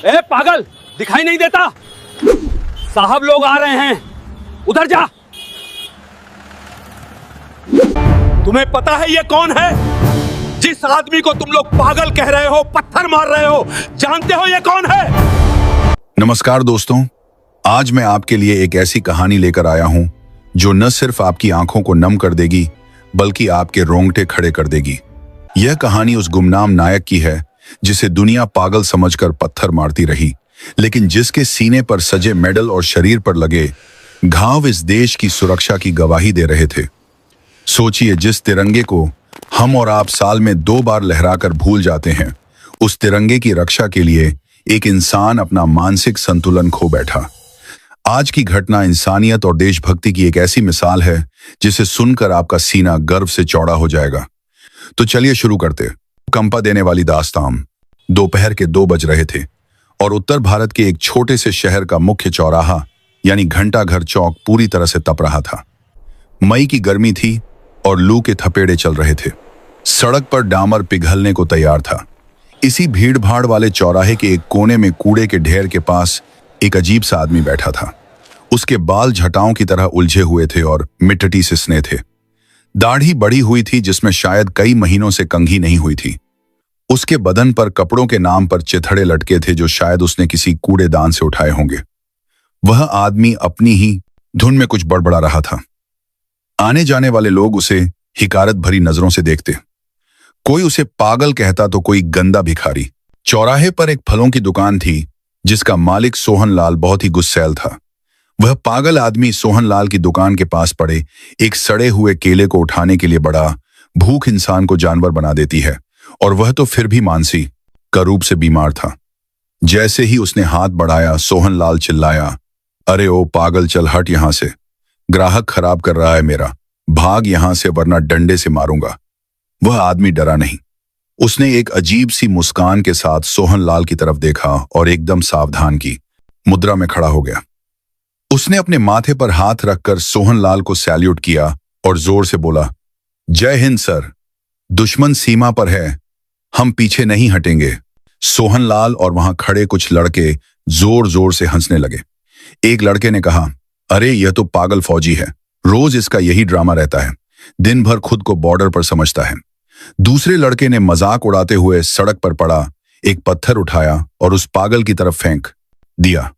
ए पागल, दिखाई नहीं देता? साहब लोग आ रहे हैं, उधर जा। तुम्हें पता है ये कौन है? जिस आदमी को तुम लोग पागल कह रहे हो, पत्थर मार रहे हो, जानते हो ये कौन है? नमस्कार दोस्तों, आज मैं आपके लिए एक ऐसी कहानी लेकर आया हूं जो न सिर्फ आपकी आंखों को नम कर देगी बल्कि आपके रोंगटे खड़े कर देगी। यह कहानी उस गुमनाम नायक की है जिसे दुनिया पागल समझकर पत्थर मारती रही, लेकिन जिसके सीने पर सजे मेडल और शरीर पर लगे घाव इस देश की सुरक्षा की गवाही दे रहे थे। सोचिए, जिस तिरंगे को हम और आप साल में 2 बार लहराकर भूल जाते हैं, उस तिरंगे की रक्षा के लिए एक इंसान अपना मानसिक संतुलन खो बैठा। आज की घटना इंसानियत और देशभक्ति की एक ऐसी मिसाल है जिसे सुनकर आपका सीना गर्व से चौड़ा हो जाएगा। तो चलिए शुरू करते। कंपा देने वाली दास्तान। दोपहर के 2 बज रहे थे और उत्तर भारत के एक छोटे से शहर का मुख्य चौराहा यानी घंटाघर चौक पूरी तरह से तप रहा था। मई की गर्मी थी और लू के थपेड़े चल रहे थे। सड़क पर डामर पिघलने को तैयार था। इसी भीड़ भाड़ वाले चौराहे के एक कोने में कूड़े के ढेर के पास एक अजीब सा आदमी बैठा था। उसके बाल झटाओं की तरह उलझे हुए थे और मिट्टी से सने थे। दाढ़ी बढ़ी हुई थी जिसमें शायद कई महीनों से कंघी नहीं हुई थी। उसके बदन पर कपड़ों के नाम पर चिथड़े लटके थे जो शायद उसने किसी कूड़ेदान से उठाए होंगे। वह आदमी अपनी ही धुन में कुछ बड़बड़ा रहा था। आने जाने वाले लोग उसे हिकारत भरी नजरों से देखते। कोई उसे पागल कहता तो कोई गंदा भिखारी। चौराहे पर एक फलों की दुकान थी जिसका मालिक सोहनलाल बहुत ही गुस्सैल था। वह पागल आदमी सोहनलाल की दुकान के पास पड़े एक सड़े हुए केले को उठाने के लिए बड़ा। भूख इंसान को जानवर बना देती है और वह तो फिर भी मानसी का रूप से बीमार था। जैसे ही उसने हाथ बढ़ाया, सोहनलाल चिल्लाया, अरे ओ पागल, चल हट यहां से, ग्राहक खराब कर रहा है मेरा, भाग यहां से वरना डंडे से मारूंगा। वह आदमी डरा नहीं। उसने एक अजीब सी मुस्कान के साथ सोहनलाल की तरफ देखा और एकदम सावधान की मुद्रा में खड़ा हो गया। उसने अपने माथे पर हाथ रखकर सोहनलाल को सैल्यूट किया और जोर से बोला, जय हिंद सर, दुश्मन सीमा पर है, हम पीछे नहीं हटेंगे। सोहनलाल और वहां खड़े कुछ लड़के जोर जोर से हंसने लगे। एक लड़के ने कहा, अरे यह तो पागल फौजी है, रोज इसका यही ड्रामा रहता है, दिन भर खुद को बॉर्डर पर समझता है। दूसरे लड़के ने मजाक उड़ाते हुए सड़क पर पड़ा एक पत्थर उठाया और उस पागल की तरफ फेंक दिया।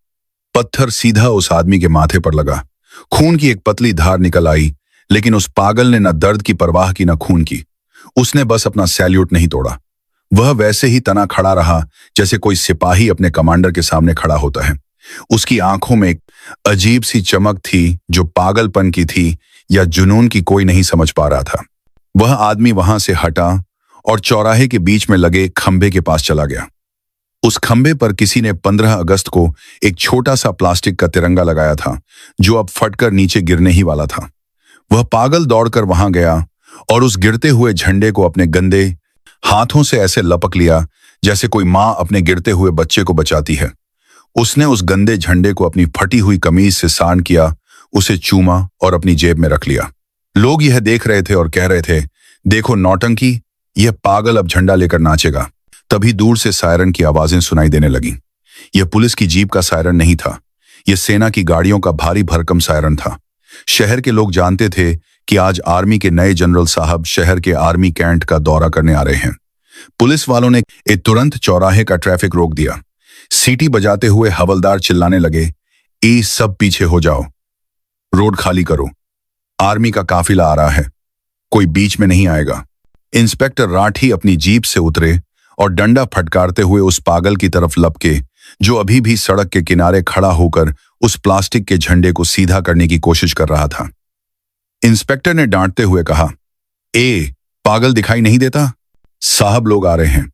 पत्थर सीधा उस आदमी के माथे पर लगा। खून की एक पतली धार निकल आई, लेकिन उस पागल ने न दर्द की परवाह की न खून की। उसने बस अपना सैल्यूट नहीं तोड़ा। वह वैसे ही तना खड़ा रहा जैसे कोई सिपाही अपने कमांडर के सामने खड़ा होता है। उसकी आंखों में एक अजीब सी चमक थी जो पागलपन की थी या जुनून की, कोई नहीं समझ पा रहा था। वह आदमी वहां से हटा और चौराहे के बीच में लगे खंबे के पास चला गया। उस खंबे पर किसी ने 15 अगस्त को एक छोटा सा प्लास्टिक का तिरंगा लगाया था जो अब फटकर नीचे गिरने ही वाला था। वह पागल दौड़कर वहां गया और उस गिरते हुए झंडे को अपने गंदे हाथों से ऐसे लपक लिया जैसे कोई मां अपने गिरते हुए बच्चे को बचाती है। उसने उस गंदे झंडे को अपनी फटी हुई कमीज से सान किया, उसे चूमा और अपनी जेब में रख लिया। लोग यह देख रहे थे और कह रहे थे, देखो नौटंकी, यह पागल अब झंडा लेकर नाचेगा। तभी दूर से सायरन की आवाजें सुनाई देने लगीं। यह पुलिस की जीप का सायरन नहीं था, यह सेना की गाड़ियों का भारी भरकम सायरन था। शहर के लोग जानते थे कि आज आर्मी के नए जनरल साहब शहर के आर्मी कैंट का दौरा करने आ रहे हैं। पुलिस वालों ने तुरंत चौराहे का ट्रैफिक रोक दिया। सीटी बजाते हुए हवलदार चिल्लाने लगे, ई सब पीछे हो जाओ, रोड खाली करो, आर्मी का काफिला आ रहा है, कोई बीच में नहीं आएगा। इंस्पेक्टर राठी अपनी जीप से उतरे और डंडा फटकारते हुए उस पागल की तरफ लपके जो अभी भी सड़क के किनारे खड़ा होकर उस प्लास्टिक के झंडे को सीधा करने की कोशिश कर रहा था। इंस्पेक्टर ने डांटते हुए कहा, ए पागल, दिखाई नहीं देता? साहब लोग आ रहे हैं,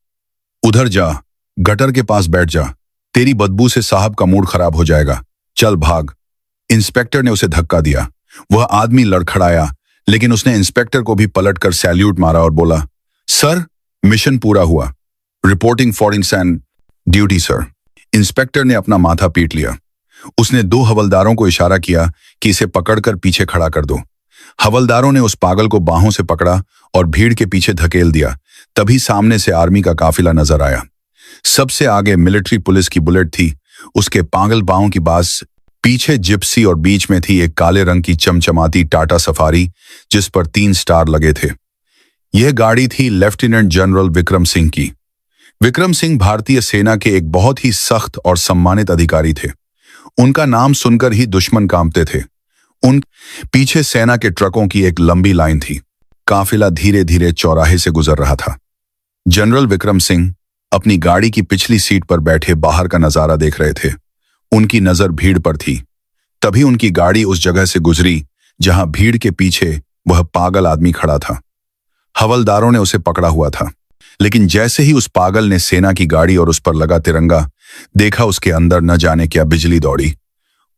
उधर जा, गटर के पास बैठ जा, तेरी बदबू से साहब का मूड खराब हो जाएगा, चल भाग। इंस्पेक्टर ने उसे धक्का दिया। वह आदमी लड़खड़ाया, लेकिन उसने इंस्पेक्टर को भी पलटकर सैल्यूट मारा और बोला, सर मिशन पूरा हुआ, रिपोर्टिंग फॉर इंसान ड्यूटी सर। इंस्पेक्टर ने अपना माथा पीट लिया। उसने 2 हवलदारों को इशारा किया कि इसे पकड़कर पीछे खड़ा कर दो। हवलदारों ने उस पागल को बाहों से पकड़ा और भीड़ के पीछे धकेल दिया। तभी सामने से आर्मी का काफिला नजर आया। सबसे आगे मिलिट्री पुलिस की बुलेट थी, उसके पागल पांव की बास, पीछे जिप्सी और बीच में थी एक काले रंग की चमचमाती टाटा सफारी जिस पर 3 स्टार लगे थे। यह गाड़ी थी लेफ्टिनेंट जनरल विक्रम सिंह की। विक्रम सिंह भारतीय सेना के एक बहुत ही सख्त और सम्मानित अधिकारी थे। उनका नाम सुनकर ही दुश्मन कांपते थे। उन पीछे सेना के ट्रकों की एक लंबी लाइन थी। काफिला धीरे धीरे चौराहे से गुजर रहा था। जनरल विक्रम सिंह अपनी गाड़ी की पिछली सीट पर बैठे बाहर का नजारा देख रहे थे। उनकी नजर भीड़ पर थी। तभी उनकी गाड़ी उस जगह से गुजरी जहां भीड़ के पीछे वह पागल आदमी खड़ा था। हवलदारों ने उसे पकड़ा हुआ था, लेकिन जैसे ही उस पागल ने सेना की गाड़ी और उस पर लगा तिरंगा देखा, उसके अंदर न जाने क्या बिजली दौड़ी।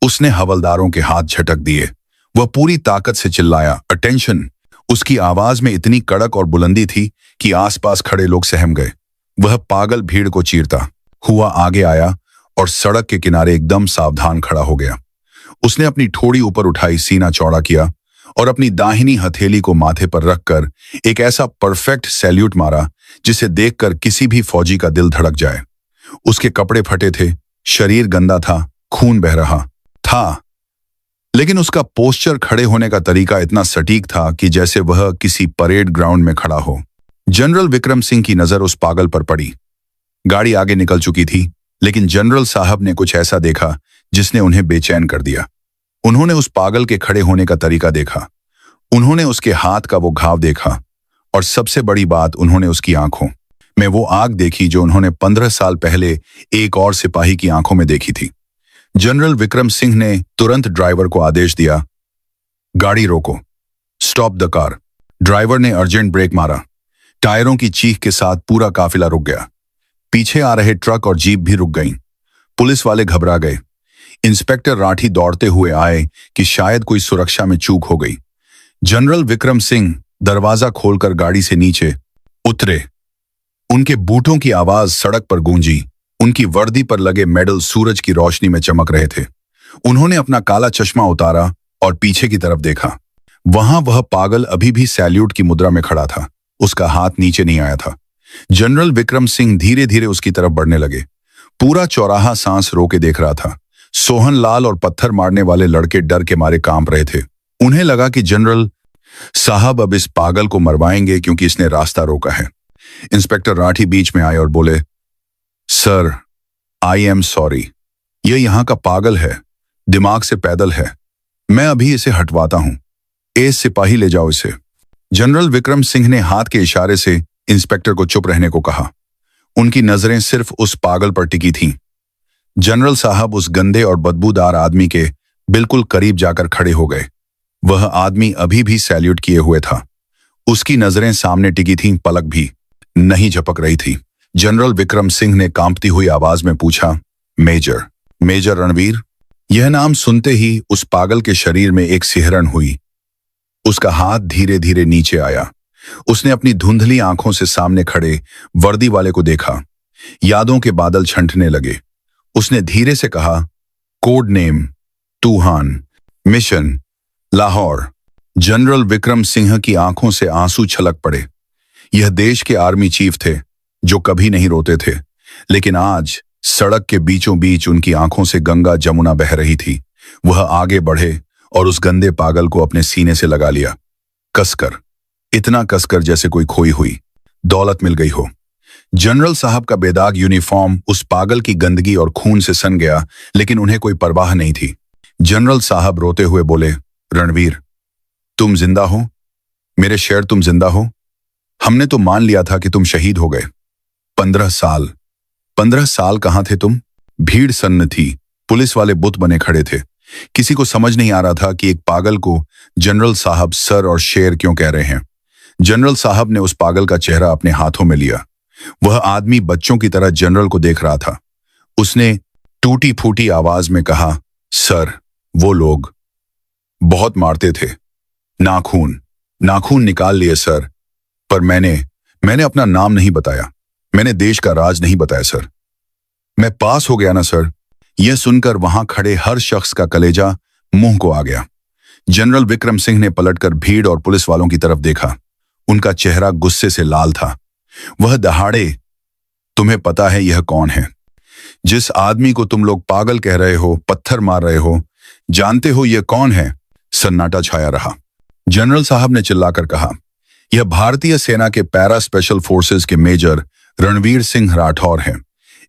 उसने हवलदारों के हाथ झटक दिए। वह पूरी ताकत से चिल्लाया, अटेंशन। उसकी आवाज में इतनी कड़क और बुलंदी थी कि आसपास खड़े लोग सहम गए। वह पागल भीड़ को चीरता हुआ आगे आया और सड़क के किनारे एकदम सावधान खड़ा हो गया। उसने अपनी ठोड़ी ऊपर उठाई, सीना चौड़ा किया और अपनी दाहिनी हथेली को माथे पर रखकर एक ऐसा परफेक्ट सैल्यूट मारा जिसे देखकर किसी भी फौजी का दिल धड़क जाए। उसके कपड़े फटे थे, शरीर गंदा था, खून बह रहा था, लेकिन उसका पोस्चर, खड़े होने का तरीका इतना सटीक था कि जैसे वह किसी परेड ग्राउंड में खड़ा हो। जनरल विक्रम सिंह की नजर उस पागल पर पड़ी। गाड़ी आगे निकल चुकी थी, लेकिन जनरल साहब ने कुछ ऐसा देखा जिसने उन्हें बेचैन कर दिया। उन्होंने उस पागल के खड़े होने का तरीका देखा, उन्होंने उसके हाथ का वो घाव देखा, और सबसे बड़ी बात, उन्होंने उसकी आंखों में वो आग देखी जो उन्होंने 15 साल पहले एक और सिपाही की आंखों में देखी थी। जनरल विक्रम सिंह ने तुरंत ड्राइवर को आदेश दिया, गाड़ी रोको, स्टॉप द कार। ड्राइवर ने अर्जेंट ब्रेक मारा। टायरों की चीख के साथ पूरा काफिला रुक गया। पीछे आ रहे ट्रक और जीप भी रुक गईं। पुलिस वाले घबरा गए। इंस्पेक्टर राठी दौड़ते हुए आए कि शायद कोई सुरक्षा में चूक हो गई। जनरल विक्रम सिंह दरवाजा खोलकर गाड़ी से नीचे उतरे। उनके बूटों की आवाज सड़क पर गूंजी। उनकी वर्दी पर लगे मेडल सूरज की रोशनी में चमक रहे थे। उन्होंने अपना काला चश्मा उतारा और पीछे की तरफ देखा। वहां वह पागल अभी भी सैल्यूट की मुद्रा में खड़ा था। उसका हाथ नीचे नहीं आया था। जनरल विक्रम सिंह धीरे धीरे उसकी तरफ बढ़ने लगे। पूरा चौराहा सांस रोके देख रहा था। सोहनलाल और पत्थर मारने वाले लड़के डर के मारे कांप रहे थे। उन्हें लगा कि जनरल साहब अब इस पागल को मरवाएंगे क्योंकि इसने रास्ता रोका है। इंस्पेक्टर राठी बीच में आए और बोले, सर, आई एम सॉरी, यह यहां का पागल है, दिमाग से पैदल है, मैं अभी इसे हटवाता हूं। सिपाही ले जाओ इसे। जनरल विक्रम सिंह ने हाथ के इशारे से इंस्पेक्टर को चुप रहने को कहा। उनकी नजरें सिर्फ उस पागल पर टिकी थीं। जनरल साहब उस गंदे और बदबूदार आदमी के बिल्कुल करीब जाकर खड़े हो गए। वह आदमी अभी भी सैल्यूट किए हुए था। उसकी नजरें सामने टिकी थीं, पलक भी नहीं झपक रही थी। जनरल विक्रम सिंह ने कांपती हुई आवाज में पूछा, मेजर, मेजर रणवीर? यह नाम सुनते ही उस पागल के शरीर में एक सिहरन हुई। उसका हाथ धीरे धीरे नीचे आया। उसने अपनी धुंधली आंखों से सामने खड़े वर्दी वाले को देखा। यादों के बादल छंटने लगे। उसने धीरे से कहा, कोड नेम तूहान, मिशन लाहौर। जनरल विक्रम सिंह की आंखों से आंसू छलक पड़े। यह देश के आर्मी चीफ थे जो कभी नहीं रोते थे, लेकिन आज सड़क के बीचों बीच उनकी आंखों से गंगा जमुना बह रही थी। वह आगे बढ़े और उस गंदे पागल को अपने सीने से लगा लिया, कसकर, इतना कसकर जैसे कोई खोई हुई दौलत मिल गई हो। जनरल साहब का बेदाग यूनिफॉर्म उस पागल की गंदगी और खून से सन गया, लेकिन उन्हें कोई परवाह नहीं थी। जनरल साहब रोते हुए बोले, रणवीर, तुम जिंदा हो, मेरे शेर, तुम जिंदा हो। हमने तो मान लिया था कि तुम शहीद हो गए। 15 साल कहां थे तुम? भीड़ सन्न थी। पुलिस वाले बुत बने खड़े थे। किसी को समझ नहीं आ रहा था कि एक पागल को जनरल साहब सर और शेर क्यों कह रहे हैं। जनरल साहब ने उस पागल का चेहरा अपने हाथों में लिया। वह आदमी बच्चों की तरह जनरल को देख रहा था। उसने टूटी फूटी आवाज में कहा, सर, वो लोग बहुत मारते थे, नाखून निकाल लिए सर, पर मैंने अपना नाम नहीं बताया, मैंने देश का राज नहीं बताया सर। मैं पास हो गया ना सर। यह सुनकर वहां खड़े हर शख्स का कलेजा मुंह को आ गया। जनरल विक्रम सिंह ने पलटकर भीड़ और पुलिस वालों की तरफ देखा। उनका चेहरा गुस्से से लाल था। वह दहाड़े तुम्हें पता है यह कौन है? जिस आदमी को तुम लोग पागल कह रहे हो, पत्थर मार रहे हो, जानते हो यह कौन है? सन्नाटा छाया रहा। जनरल साहब ने चिल्लाकर कहा, यह भारतीय सेना के पैरा स्पेशल फोर्सेस के मेजर रणवीर सिंह राठौर हैं।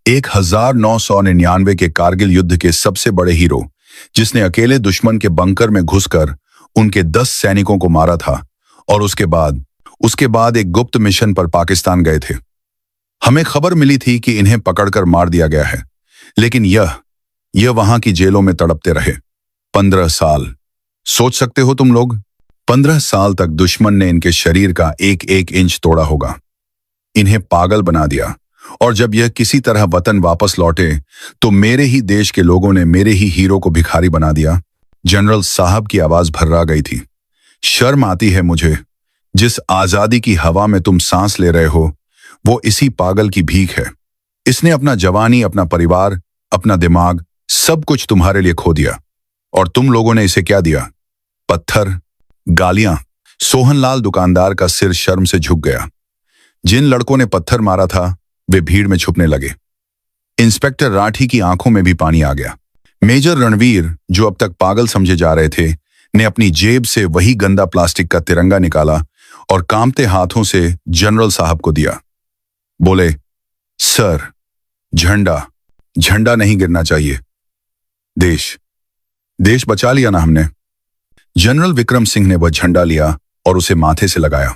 1999 के कारगिल युद्ध के सबसे बड़े हीरो, जिसने अकेले दुश्मन के बंकर में घुसकर उनके 10 सैनिकों को मारा था और उसके बाद एक गुप्त मिशन पर पाकिस्तान गए थे। हमें खबर मिली थी कि इन्हें पकड़कर मार दिया गया है, लेकिन यह वहां की जेलों में तड़पते रहे 15 साल। सोच सकते हो तुम लोग, 15 साल तक दुश्मन ने इनके शरीर का एक एक इंच तोड़ा होगा, इन्हें पागल बना दिया। और जब यह किसी तरह वतन वापस लौटे तो मेरे ही देश के लोगों ने मेरे ही हीरो को भिखारी बना दिया। जनरल साहब की आवाज भर्रा गई थी। शर्म आती है मुझे। जिस आजादी की हवा में तुम सांस ले रहे हो, वो इसी पागल की भीख है। इसने अपना जवानी, अपना परिवार, अपना दिमाग, सब कुछ तुम्हारे लिए खो दिया। और तुम लोगों ने इसे क्या दिया? पत्थर, गालियां। सोहनलाल दुकानदार का सिर शर्म से झुक गया। जिन लड़कों ने पत्थर मारा था वे भीड़ में छुपने लगे। इंस्पेक्टर राठी की आंखों में भी पानी आ गया। मेजर रणवीर, जो अब तक पागल समझे जा रहे थे, ने अपनी जेब से वही गंदा प्लास्टिक का तिरंगा निकाला और कांपते हाथों से जनरल साहब को दिया। बोले, सर, झंडा नहीं गिरना चाहिए। देश बचा लिया ना हमने। जनरल विक्रम सिंह ने वह झंडा लिया और उसे माथे से लगाया।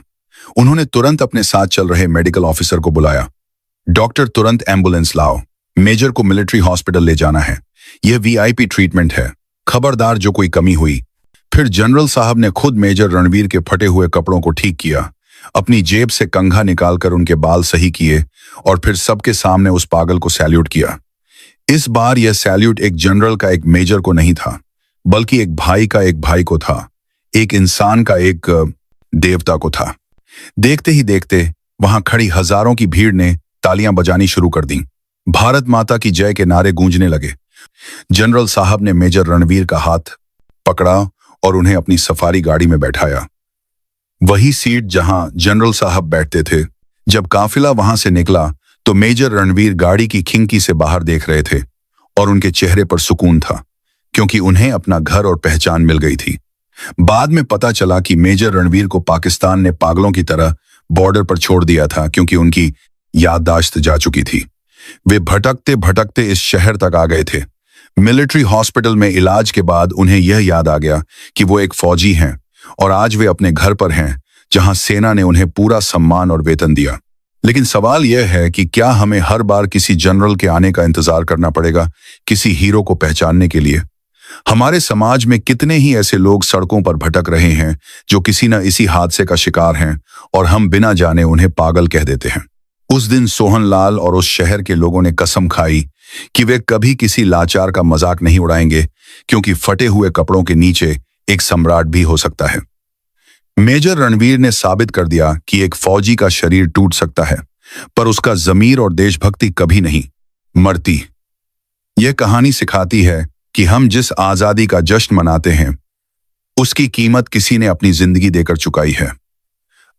उन्होंने तुरंत अपने साथ चल रहे मेडिकल ऑफिसर को बुलाया। डॉक्टर, तुरंत एम्बुलेंस लाओ, मेजर को मिलिट्री हॉस्पिटल ले जाना है। यह वीआईपी ट्रीटमेंट है, खबरदार जो कोई कमी हुई। फिर जनरल साहब ने खुद मेजर रणवीर के फटे हुए कपड़ों को ठीक किया, अपनी जेब से कंघा निकालकर उनके बाल सही किए और फिर सबके सामने उस पागल को सैल्यूट किया। इस बार यह सैल्यूट एक जनरल का एक मेजर को नहीं था, बल्कि एक भाई का एक भाई को था, एक इंसान का एक देवता को था। देखते ही देखते वहां खड़ी हजारों की भीड़ ने तालियां बजानी शुरू कर दी। भारत माता की जय के नारे गूंजने लगे। जनरल साहब ने मेजर रणवीर का हाथ पकड़ा और उन्हें अपनी सफारी गाड़ी में बैठाया, वही सीट जहां जनरल साहब बैठते थे। जब काफिला वहां से निकला तो मेजर रणवीर गाड़ी की खिड़की से बाहर देख रहे थे और उनके चेहरे पर सुकून था, क्योंकि उन्हें अपना घर और पहचान मिल गई थी। बाद में पता चला कि मेजर रणवीर को पाकिस्तान ने पागलों की तरह बॉर्डर पर छोड़ दिया था, क्योंकि उनकी याददाश्त जा चुकी थी। वे भटकते भटकते इस शहर तक आ गए थे। मिलिट्री हॉस्पिटल में इलाज के बाद उन्हें यह याद आ गया कि वो एक फौजी हैं और आज वे अपने घर पर हैं, जहां सेना ने उन्हें पूरा सम्मान और वेतन दिया। लेकिन सवाल यह है कि क्या हमें हर बार किसी जनरल के आने का इंतजार करना पड़ेगा किसी हीरो को पहचानने के लिए? हमारे समाज में कितने ही ऐसे लोग सड़कों पर भटक रहे हैं जो किसी न इसी हादसे का शिकार हैं और हम बिना जाने उन्हें पागल कह देते हैं। उस दिन सोहनलाल और उस शहर के लोगों ने कसम खाई कि वे कभी किसी लाचार का मजाक नहीं उड़ाएंगे, क्योंकि फटे हुए कपड़ों के नीचे एक सम्राट भी हो सकता है। मेजर रणवीर ने साबित कर दिया कि एक फौजी का शरीर टूट सकता है, पर उसका जमीर और देशभक्ति कभी नहीं मरती। यह कहानी सिखाती है कि हम जिस आजादी का जश्न मनाते हैं, उसकी कीमत किसी ने अपनी जिंदगी देकर चुकाई है।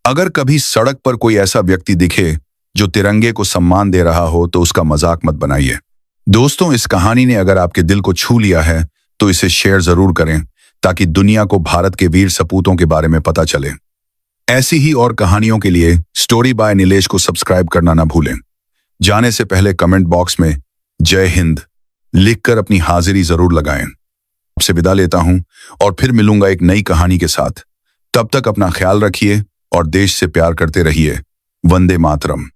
अगर कभी सड़क पर कोई ऐसा व्यक्ति दिखे जो तिरंगे को सम्मान दे रहा हो, तो उसका मजाक मत बनाइए। दोस्तों, इस कहानी ने अगर आपके दिल को छू लिया है तो इसे शेयर जरूर करें, ताकि दुनिया को भारत के वीर सपूतों के बारे में पता चले। ऐसी ही और कहानियों के लिए स्टोरी बाय नीलेश को सब्सक्राइब करना ना भूलें। जाने से पहले कमेंट बॉक्स में जय हिंद लिखकर अपनी हाजिरी जरूर लगाएं। आपसे विदा लेता हूं और फिर मिलूंगा एक नई कहानी के साथ। तब तक अपना ख्याल रखिए और देश से प्यार करते रहिए। वंदे मातरम।